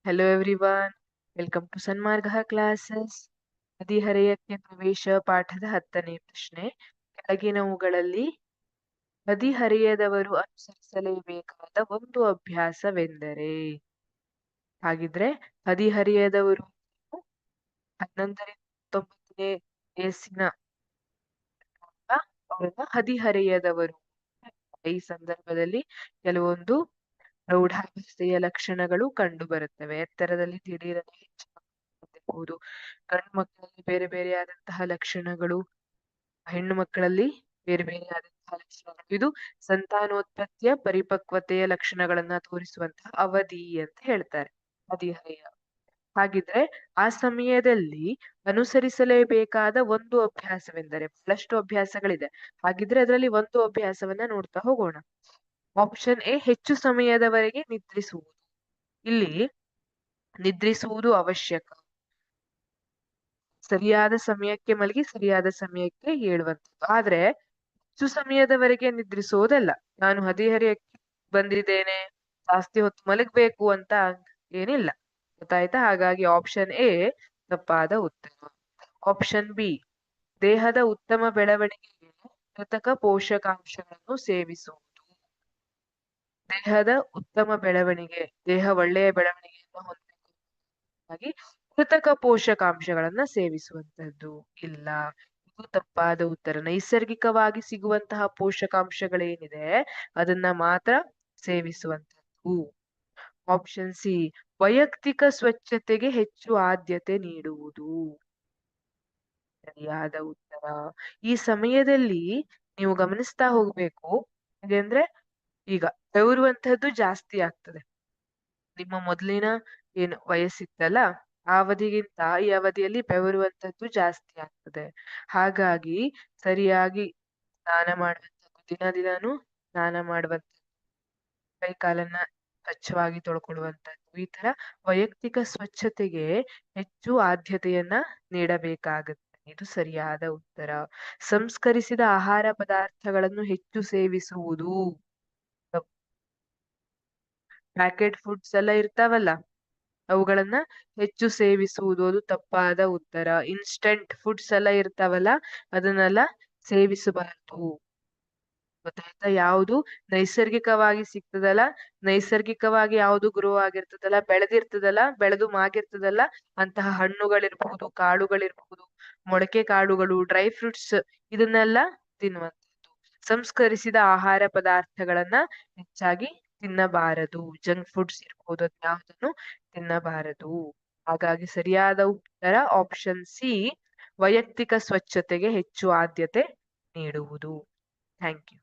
Hello everyone, welcome to Sanmarga classes. ಹದಿಹರೆಯಕ್ಕೆ ಪ್ರವೇಶ ಪಾಠದ 10ನೇ ಪ್ರಶ್ನೆ. ಕೆಳಗಿನವುಗಳಲ್ಲಿ ಹದಿಹರೆಯದವರು ಅನುಸರಿಸಲೇಬೇಕಾದ ಒಂದು ಅಭ್ಯಾಸವೆಂದರೆ? ಹಾಗಿದ್ರೆ ಹದಿಹರೆಯದವರು 11ರಿಂದ 19ನೇ ವಯಸ್ಸಿನ ಅವರನ್ನ ಹದಿಹರೆಯದವರು. ಈ ಸಂದರ್ಭದಲ್ಲಿ ಕೆಲವೊಂದು ಪ್ರೌಢಾವಸ್ಥೆಯ ಲಕ್ಷಣಗಳು ಕಂಡು ಬರುತ್ತವೆ. ಎತ್ತರದಲ್ಲಿ ದಿಢೀರನೆ ಹೆಚ್ಚಾಗಬಹುದು. ಗಂಡು ಮಕ್ಕಳಲ್ಲಿ ಬೇರೆ ಬೇರೆಯಾದಂತಹ ಲಕ್ಷಣಗಳು, ಹೆಣ್ಣು ಮಕ್ಕಳಲ್ಲಿ ಬೇರೆ ಬೇರೆಯಾದಂತಹ ಲಕ್ಷಣಗಳು. ಇದು ಸಂತಾನೋತ್ಪತ್ತಿಯ ಪರಿಪಕ್ವತೆಯ ಲಕ್ಷಣಗಳನ್ನ ತೋರಿಸುವಂತಹ ಅವಧಿ ಅಂತ ಹೇಳ್ತಾರೆ, ಹದಿಹರೆಯ. ಹಾಗಿದ್ರೆ ಆ ಸಮಯದಲ್ಲಿ ಅನುಸರಿಸಲೇಬೇಕಾದ ಒಂದು ಅಭ್ಯಾಸವೆಂದರೆ? ಬಹಳಷ್ಟು ಅಭ್ಯಾಸಗಳಿದೆ. ಹಾಗಿದ್ರೆ ಅದರಲ್ಲಿ ಒಂದು ಅಭ್ಯಾಸವನ್ನ ನೋಡ್ತಾ ಹೋಗೋಣ. ಆಪ್ಷನ್ ಎ, ಹೆಚ್ಚು ಸಮಯದವರೆಗೆ ನಿದ್ರಿಸುವುದು. ಇಲ್ಲಿ ನಿದ್ರಿಸುವುದು ಅವಶ್ಯಕ. ಸರಿಯಾದ ಸಮಯಕ್ಕೆ ಮಲಗಿ ಸರಿಯಾದ ಸಮಯಕ್ಕೆ ಏಳುವಂಥದ್ದು. ಆದ್ರೆ ಹೆಚ್ಚು ಸಮಯದವರೆಗೆ ನಿದ್ರಿಸೋದಲ್ಲ. ನಾನು ಹದಿಹರೆಯಕ್ಕೆ ಬಂದಿದ್ದೇನೆ, ಜಾಸ್ತಿ ಹೊತ್ತು ಮಲಗಬೇಕು ಅಂತ ಏನಿಲ್ಲ. ಗೊತ್ತಾಯ್ತಾ? ಹಾಗಾಗಿ ಆಪ್ಷನ್ ಎ ತಪ್ಪಾದ ಉತ್ತರ. ಆಪ್ಷನ್ ಬಿ, ದೇಹದ ಉತ್ತಮ ಬೆಳವಣಿಗೆಗೆ ಕೃತಕ ಪೋಷಕಾಂಶಗಳನ್ನು ಸೇವಿಸುವುದು. ದೇಹದ ಉತ್ತಮ ಬೆಳವಣಿಗೆ, ದೇಹ ಒಳ್ಳೆಯ ಬೆಳವಣಿಗೆಯನ್ನು ಹೊಂದಬೇಕಾಗಿ ಕೃತಕ ಪೋಷಕಾಂಶಗಳನ್ನ ಸೇವಿಸುವಂತದ್ದು ಇಲ್ಲ. ಇದು ತಪ್ಪಾದ ಉತ್ತರ. ನೈಸರ್ಗಿಕವಾಗಿ ಸಿಗುವಂತಹ ಪೋಷಕಾಂಶಗಳೇನಿದೆ ಅದನ್ನ ಮಾತ್ರ ಸೇವಿಸುವಂತದ್ದು. ಆಪ್ಷನ್ ಸಿ, ವೈಯಕ್ತಿಕ ಸ್ವಚ್ಛತೆಗೆ ಹೆಚ್ಚು ಆದ್ಯತೆ ನೀಡುವುದು. ಸರಿಯಾದ ಉತ್ತರ. ಈ ಸಮಯದಲ್ಲಿ ನೀವು ಗಮನಿಸ್ತಾ ಹೋಗ್ಬೇಕು. ಹಾಗೆಂದ್ರೆ ಈಗ ಬೆವರುವಂತಹದ್ದು ಜಾಸ್ತಿ ಆಗ್ತದೆ. ನಿಮ್ಮ ಮೊದಲಿನ ಏನು ವಯಸ್ಸಿತ್ತಲ್ಲ, ಆ ಅವಧಿಗಿಂತ ಈ ಅವಧಿಯಲ್ಲಿ ಬೆವರುವಂತದ್ದು ಜಾಸ್ತಿ ಆಗ್ತದೆ. ಹಾಗಾಗಿ ಸರಿಯಾಗಿ ಸ್ನಾನ ಮಾಡುವಂಥದ್ದು, ದಿನದಿನಾನು ಸ್ನಾನ ಮಾಡುವಂಥದ್ದು, ಕೈ ಕಾಲನ್ನ ಸ್ವಚ್ಛವಾಗಿ ತೊಳ್ಕೊಳ್ಳುವಂಥದ್ದು, ಈ ತರ ವೈಯಕ್ತಿಕ ಸ್ವಚ್ಛತೆಗೆ ಹೆಚ್ಚು ಆದ್ಯತೆಯನ್ನ ನೀಡಬೇಕಾಗುತ್ತೆ. ಇದು ಸರಿಯಾದ ಉತ್ತರ. ಸಂಸ್ಕರಿಸಿದ ಆಹಾರ ಪದಾರ್ಥಗಳನ್ನು ಹೆಚ್ಚು ಸೇವಿಸುವುದು. ಪ್ಯಾಕೆಟ್ ಫುಡ್ಸ್ ಎಲ್ಲ ಇರ್ತಾವಲ್ಲ, ಅವುಗಳನ್ನ ಹೆಚ್ಚು ಸೇವಿಸುವುದು, ಅದು ತಪ್ಪಾದ ಉತ್ತರ. ಇನ್ಸ್ಟಂಟ್ ಫುಡ್ಸ್ ಎಲ್ಲ ಇರ್ತಾವಲ್ಲ, ಅದನ್ನೆಲ್ಲ ಸೇವಿಸಬಾರದು. ಗೊತ್ತಾಯ್ತಾ? ಯಾವುದು ನೈಸರ್ಗಿಕವಾಗಿ ಸಿಗ್ತದಲ್ಲ, ನೈಸರ್ಗಿಕವಾಗಿ ಯಾವುದು ಗ್ರೋ ಆಗಿರ್ತದಲ್ಲ, ಬೆಳೆದು ಮಾಗಿರ್ತದಲ್ಲ, ಅಂತಹ ಹಣ್ಣುಗಳಿರ್ಬಹುದು, ಕಾಳುಗಳಿರ್ಬಹುದು, ಮೊಳಕೆ ಕಾಳುಗಳು, ಡ್ರೈ ಫ್ರೂಟ್ಸ್, ಇದನ್ನೆಲ್ಲ ತಿನ್ನುವಂಥದ್ದು. ಸಂಸ್ಕರಿಸಿದ ಆಹಾರ ಪದಾರ್ಥಗಳನ್ನ ಹೆಚ್ಚಾಗಿ ತಿನ್ನಬಾರದು. ಜಂಕ್ ಫುಡ್ಸ್ ಇರ್ಬೋದು, ಯಾವುದನ್ನು ತಿನ್ನಬಾರದು. ಹಾಗಾಗಿ ಸರಿಯಾದ ಉತ್ತರ ಆಪ್ಷನ್ ಸಿ, ವೈಯಕ್ತಿಕ ಸ್ವಚ್ಛತೆಗೆ ಹೆಚ್ಚು ಆದ್ಯತೆ ನೀಡುವುದು. Thank you.